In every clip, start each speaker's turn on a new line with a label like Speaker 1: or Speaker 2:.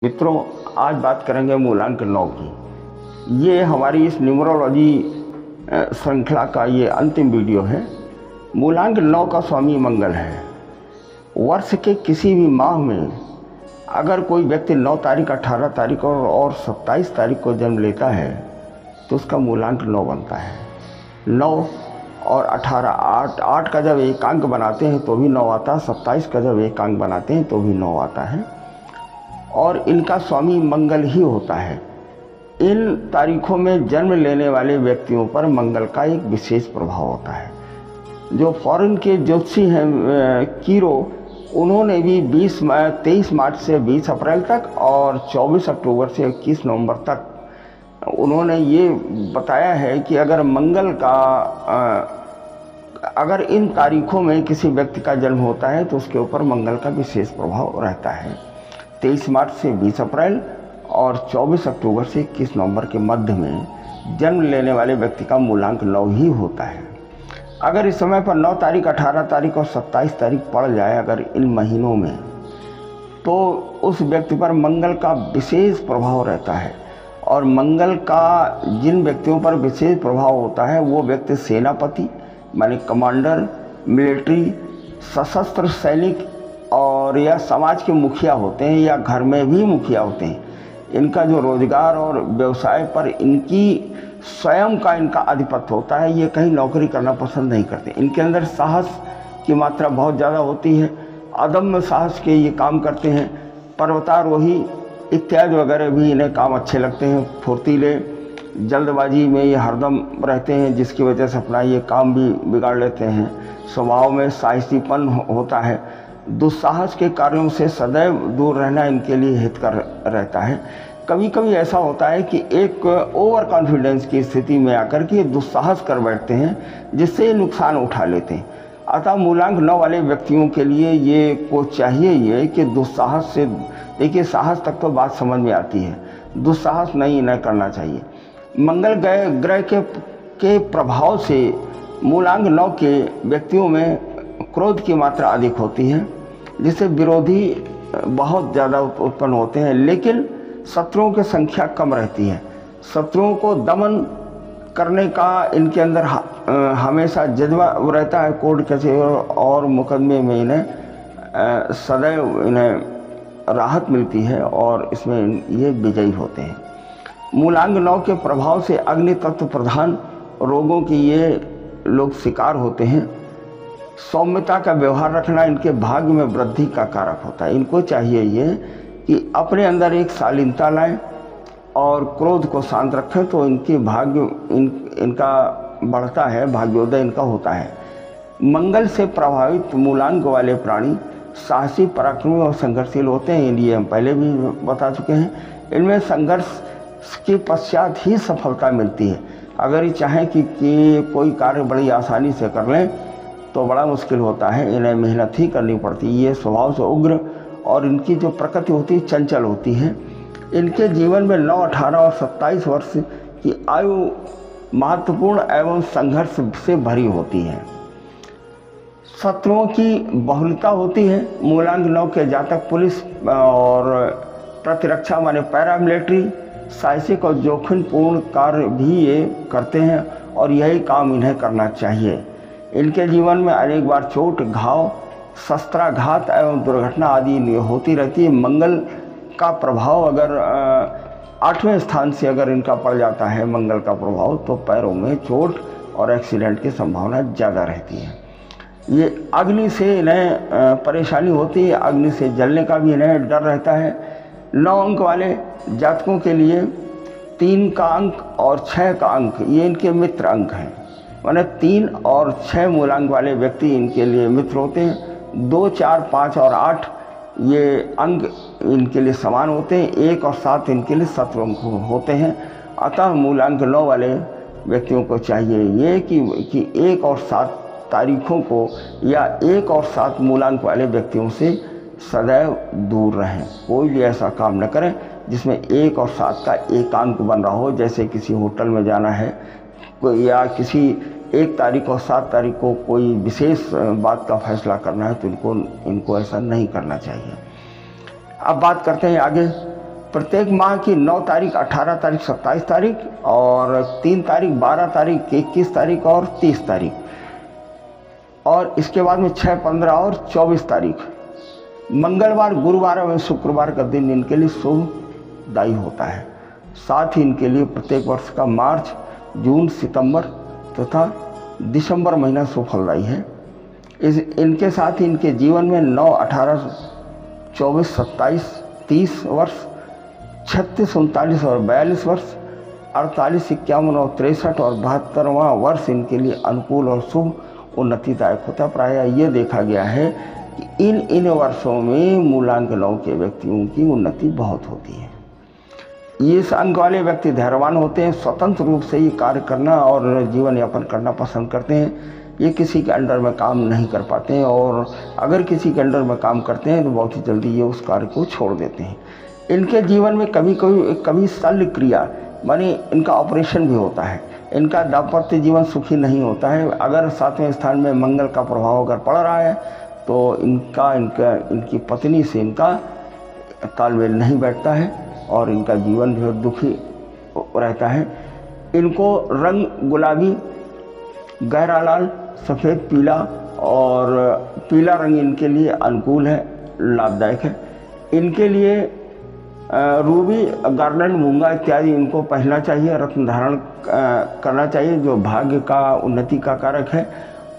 Speaker 1: मित्रों, आज बात करेंगे मूलांक 9 की। ये हमारी इस न्यूमरोलॉजी श्रृंखला का ये अंतिम वीडियो है। मूलांक 9 का स्वामी मंगल है। वर्ष के किसी भी माह में अगर कोई व्यक्ति 9 तारीख, 18 तारीख और 27 तारीख को जन्म लेता है तो उसका मूलांक 9 बनता है। 9 और 18, 8 का जब एक अंक बनाते हैं तो भी 9 आता है, 27 का जब एक अंक बनाते हैं तो भी 9 आता है और इनका स्वामी मंगल ही होता है। इन तारीखों में जन्म लेने वाले व्यक्तियों पर मंगल का एक विशेष प्रभाव होता है। जो फॉरेन के ज्योतिषी हैं कीरो, उन्होंने भी 23 मार्च से 20 अप्रैल तक और 24 अक्टूबर से 21 नवंबर तक उन्होंने ये बताया है कि अगर मंगल का अगर इन तारीखों में किसी व्यक्ति का जन्म होता है तो उसके ऊपर मंगल का विशेष प्रभाव रहता है। 23 मार्च से 20 अप्रैल और 24 अक्टूबर से 21 नवंबर के मध्य में जन्म लेने वाले व्यक्ति का मूलांक 9 ही होता है। अगर इस समय पर 9 तारीख, 18 तारीख और 27 तारीख पड़ जाए अगर इन महीनों में, तो उस व्यक्ति पर मंगल का विशेष प्रभाव रहता है। और मंगल का जिन व्यक्तियों पर विशेष प्रभाव होता है वो व्यक्ति सेनापति माने कमांडर, मिलिट्री, सशस्त्र सैनिक और या समाज के मुखिया होते हैं या घर में भी मुखिया होते हैं। इनका जो रोजगार और व्यवसाय पर इनकी स्वयं का इनका आधिपत्य होता है, ये कहीं नौकरी करना पसंद नहीं करते। इनके अंदर साहस की मात्रा बहुत ज़्यादा होती है, अदम्य साहस के ये काम करते हैं। पर्वतारोही इत्यादि वगैरह भी इन्हें काम अच्छे लगते हैं। फुर्तीले, जल्दबाजी में ये हरदम रहते हैं, जिसकी वजह से अपना ये काम भी बिगाड़ लेते हैं। स्वभाव में साहसीपन होता है। दुस्साहस के कार्यों से सदैव दूर रहना इनके लिए हितकर रहता है। कभी कभी ऐसा होता है कि एक ओवर कॉन्फिडेंस की स्थिति में आकर के दुस्साहस कर बैठते हैं, जिससे नुकसान उठा लेते हैं। अतः मूलांक 9 वाले व्यक्तियों के लिए ये को चाहिए ये कि दुस्साहस से, देखिए साहस तक तो बात समझ में आती है, दुस्साहस नहीं करना चाहिए। मंगल ग्रह के प्रभाव से मूलांक 9 के व्यक्तियों में क्रोध की मात्रा अधिक होती है, जिससे विरोधी बहुत ज़्यादा उत्पन्न होते हैं, लेकिन शत्रुओं की संख्या कम रहती है। शत्रुओं को दमन करने का इनके अंदर हमेशा जज्बा रहता है। कोर्ट कचहरी और मुकदमे में इन्हें सदैव इन्हें राहत मिलती है और इसमें ये विजयी होते हैं। मूलांक 9 के प्रभाव से अग्नि तत्व प्रधान रोगों की ये लोग शिकार होते हैं। सौम्यता का व्यवहार रखना इनके भाग्य में वृद्धि का कारक होता है। इनको चाहिए ये कि अपने अंदर एक शालीनता लाएं और क्रोध को शांत रखें, तो इनके भाग्य इनका बढ़ता है, भाग्योदय इनका होता है। मंगल से प्रभावित मूलांक वाले प्राणी साहसी, पराक्रमी और संघर्षशील होते हैं। ये हम पहले भी बता चुके हैं। इनमें संघर्ष के पश्चात ही सफलता मिलती है। अगर ये चाहें कि कोई कार्य बड़ी आसानी से कर लें तो बड़ा मुश्किल होता है, इन्हें मेहनत ही करनी पड़ती है। ये स्वभाव से उग्र और इनकी जो प्रकृति होती है चंचल होती है। इनके जीवन में 9, 18 और 27 वर्ष की आयु महत्वपूर्ण एवं संघर्ष से भरी होती है। शत्रुओं की बहुलता होती है। मूलांक 9 के जातक पुलिस और प्रतिरक्षा माने पैरामिलिट्री, साहसिक और जोखिमपूर्ण कार्य भी ये करते हैं और यही काम इन्हें करना चाहिए। इनके जीवन में अनेक बार चोट, घाव, शस्त्राघात एवं दुर्घटना आदि होती रहती है। मंगल का प्रभाव अगर 8वें स्थान से अगर इनका पड़ जाता है मंगल का प्रभाव, तो पैरों में चोट और एक्सीडेंट की संभावना ज़्यादा रहती है। ये अग्नि से इन्हें परेशानी होती है, अग्नि से जलने का भी इन्हें डर रहता है। 9 अंक वाले जातकों के लिए 3 का अंक और 6 का अंक ये इनके मित्र अंक हैं। माने 3 और 6 मूलांक वाले व्यक्ति इनके लिए मित्र होते हैं। 2, 4, 5 और 8 ये अंक इनके लिए समान होते हैं। 1 और 7 इनके लिए शत्रु अंक होते हैं। अतः मूलांक 9 वाले व्यक्तियों को चाहिए ये कि 1 और 7 तारीखों को या 1 और 7 मूलांक वाले व्यक्तियों से सदैव दूर रहें। कोई भी ऐसा काम न करें जिसमें 1 और 7 का एकांक बन रहा हो। जैसे किसी होटल में जाना है या किसी 1 तारीख और 7 तारीख को कोई विशेष बात का फैसला करना है, तो इनको ऐसा नहीं करना चाहिए। अब बात करते हैं आगे प्रत्येक माह की 9 तारीख, 18 तारीख, 27 तारीख और 3 तारीख, 12 तारीख, 21 तारीख और 30 तारीख, और इसके बाद में 6, 15 और 24 तारीख मंगलवार, गुरुवार एवं शुक्रवार का दिन इनके लिए शुभदायी होता है। साथ ही इनके लिए प्रत्येक वर्ष का मार्च, जून, सितंबर तथा दिसंबर महीना सुफलदायी है। इनके साथ ही इनके जीवन में 9, 18, 24, 27, 30 वर्ष, 36, 39 और 42 वर्ष, 48, 51 और 63 और 72वां वर्ष इनके लिए अनुकूल और शुभ उन्नतिदायक होता है। प्रायः ये देखा गया है कि इन वर्षों में मूलांक 9 के व्यक्तियों की उन्नति बहुत होती है। ये इस अंक वाले व्यक्ति धैर्यवान होते हैं, स्वतंत्र रूप से ये कार्य करना और जीवन यापन करना पसंद करते हैं। ये किसी के अंडर में काम नहीं कर पाते हैं, और अगर किसी के अंडर में काम करते हैं तो बहुत ही जल्दी ये उस कार्य को छोड़ देते हैं। इनके जीवन में कभी शल्य क्रिया माने इनका ऑपरेशन भी होता है। इनका दाम्पत्य जीवन सुखी नहीं होता है। अगर 7वें स्थान में मंगल का प्रभाव अगर पड़ रहा है तो इनकी पत्नी से इनका तालमेल नहीं बैठता है और इनका जीवन जो है दुखी रहता है। इनको रंग गुलाबी, गहरा लाल, सफ़ेद, पीला और पीला रंग इनके लिए अनुकूल है, लाभदायक है। इनके लिए रूबी, गार्नेट, मूंगा इत्यादि इनको पहनना चाहिए, रत्न धारण करना चाहिए, जो भाग्य का उन्नति का कारक है।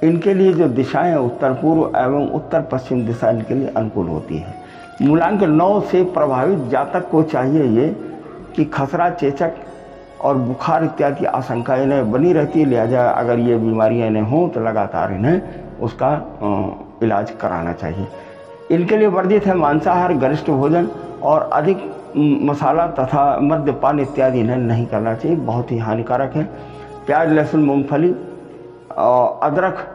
Speaker 1: इनके लिए जो दिशाएं उत्तर पूर्व एवं उत्तर पश्चिम दिशा इनके लिए अनुकूल होती है। मूलांक 9 से प्रभावित जातक को चाहिए ये कि खसरा, चेचक और बुखार इत्यादि की आशंका इन्हें बनी रहती है। लिहाजा अगर ये बीमारियां इन्हें हों तो लगातार इन्हें उसका इलाज कराना चाहिए। इनके लिए वर्जित है मांसाहार, गरिष्ठ भोजन और अधिक मसाला तथा मद्यपान इत्यादि इन्हें नहीं करना चाहिए, बहुत ही हानिकारक है। प्याज, लहसुन, मूंगफली, अदरक,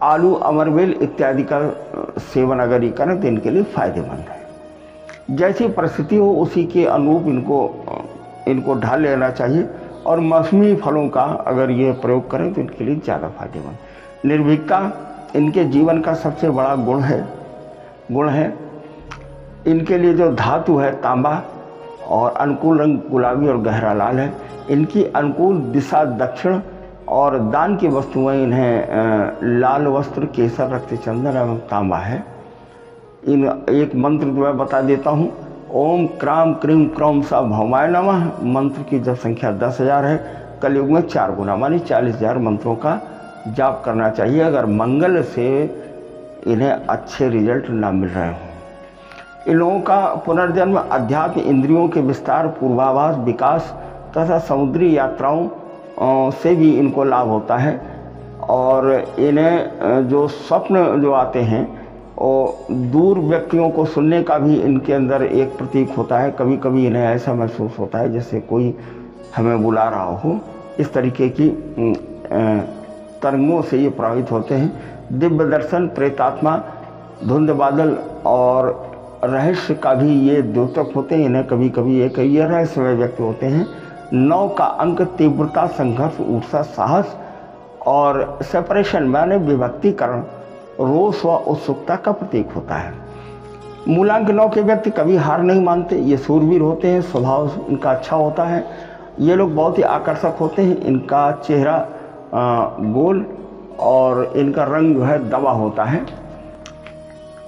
Speaker 1: आलू, अमरवेल इत्यादि का सेवन अगर ये करें तो इनके लिए फायदेमंद है। जैसी परिस्थिति हो उसी के अनुरूप इनको ढाल लेना चाहिए, और मौसमी फलों का अगर ये प्रयोग करें तो इनके लिए ज़्यादा फायदेमंद। निर्भीकता इनके जीवन का सबसे बड़ा गुण है। इनके लिए जो धातु है तांबा, और अनुकूल रंग गुलाबी और गहरा लाल है। इनकी अनुकूल दिशा दक्षिण, और दान की वस्तुएं इन्हें लाल वस्त्र, केसर, रक्त चंदन एवं तांबा है। एक मंत्र मैं बता देता हूँ। ओम क्राम क्रीम क्रौम सा भौमाय नमः मंत्र की जब संख्या 10,000 है, कलयुग में 4 गुना मानी 40,000 मंत्रों का जाप करना चाहिए अगर मंगल से इन्हें अच्छे रिजल्ट ना मिल रहे हों। इन लोगों का पुनर्जन्म, अध्यात्म, इंद्रियों के विस्तार, पूर्वाभास, विकास तथा समुद्री यात्राओं से भी इनको लाभ होता है। और इन्हें जो स्वप्न जो आते हैं और दूर व्यक्तियों को सुनने का भी इनके अंदर एक प्रतीक होता है। कभी कभी इन्हें ऐसा महसूस होता है जैसे कोई हमें बुला रहा हो। इस तरीके की तरंगों से ये प्रभावित होते हैं। दिव्य दर्शन, प्रेतात्मा, धुंध बादल और रहस्य का भी ये द्योतक होते हैं। इन्हें कभी कभी एक ये रहस्यमय व्यक्ति होते हैं। 9 का अंक तीव्रता, संघर्ष, ऊर्जा, साहस और सेपरेशन माने विभक्तिकरण, रोष व उत्सुकता का प्रतीक होता है। मूलांक 9 के व्यक्ति कभी हार नहीं मानते। ये सूरवीर होते हैं, स्वभाव इनका अच्छा होता है। ये लोग बहुत ही आकर्षक होते हैं। इनका चेहरा गोल और इनका रंग जो है दवा होता है।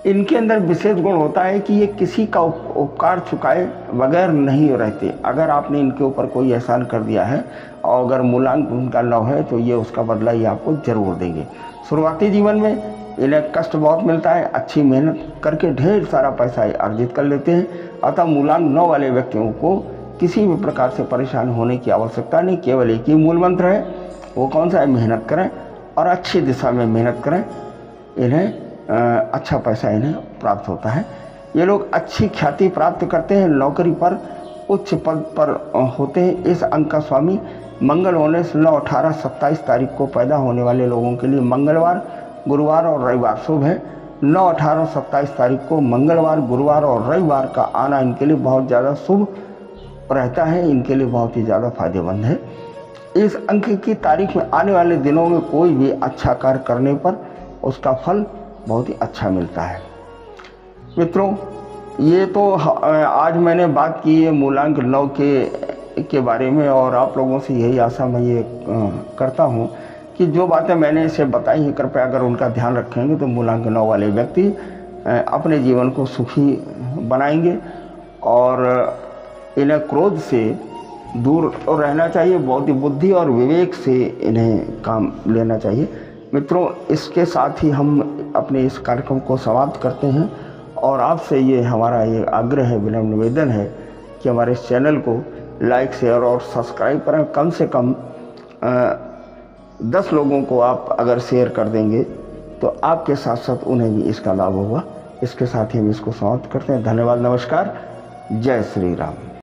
Speaker 1: इनके अंदर विशेष गुण होता है कि ये किसी का उपकार चुकाए बगैर नहीं रहते। अगर आपने इनके ऊपर कोई एहसान कर दिया है और अगर मूलांक उनका 9 है तो ये उसका बदला ये आपको जरूर देंगे। शुरुआती जीवन में इन्हें कष्ट बहुत मिलता है, अच्छी मेहनत करके ढेर सारा पैसा अर्जित कर लेते हैं। अतः मूलांक 9 वाले व्यक्तियों को किसी भी प्रकार से परेशान होने की आवश्यकता नहीं। केवल एक ही मूल मंत्र है, वो कौन सा है? मेहनत करें और अच्छी दिशा में मेहनत करें, इन्हें अच्छा पैसा इन्हें प्राप्त होता है। ये लोग अच्छी ख्याति प्राप्त करते हैं, नौकरी पर उच्च पद पर होते हैं। इस अंक का स्वामी मंगल होने से 9, 18, 27 तारीख को पैदा होने वाले लोगों के लिए मंगलवार, गुरुवार और रविवार शुभ है। 9, 18, 27 तारीख को मंगलवार, गुरुवार और रविवार का आना इनके लिए बहुत ज़्यादा शुभ रहता है, इनके लिए बहुत ही ज़्यादा फायदेमंद है। इस अंक की तारीख में आने वाले दिनों में कोई भी अच्छा कार्य करने पर उसका फल बहुत ही अच्छा मिलता है। मित्रों, ये तो आज मैंने बात की है मूलांक 9 के बारे में, और आप लोगों से यही आशा मैं ये करता हूँ कि जो बातें मैंने इसे बताई हैं कृपया अगर उनका ध्यान रखेंगे तो मूलांक 9 वाले व्यक्ति अपने जीवन को सुखी बनाएंगे। और इन्हें क्रोध से दूर रहना चाहिए, बौद्धिक बुद्धि और विवेक से इन्हें काम लेना चाहिए। मित्रों, इसके साथ ही हम अपने इस कार्यक्रम को समाप्त करते हैं और आपसे ये हमारा ये आग्रह है, विनम्र निवेदन है कि हमारे इस चैनल को लाइक, शेयर और सब्सक्राइब करें। कम से कम 10 लोगों को आप अगर शेयर कर देंगे तो आपके साथ साथ उन्हें भी इसका लाभ होगा। इसके साथ ही हम इसको समाप्त करते हैं। धन्यवाद, नमस्कार, जय श्री राम।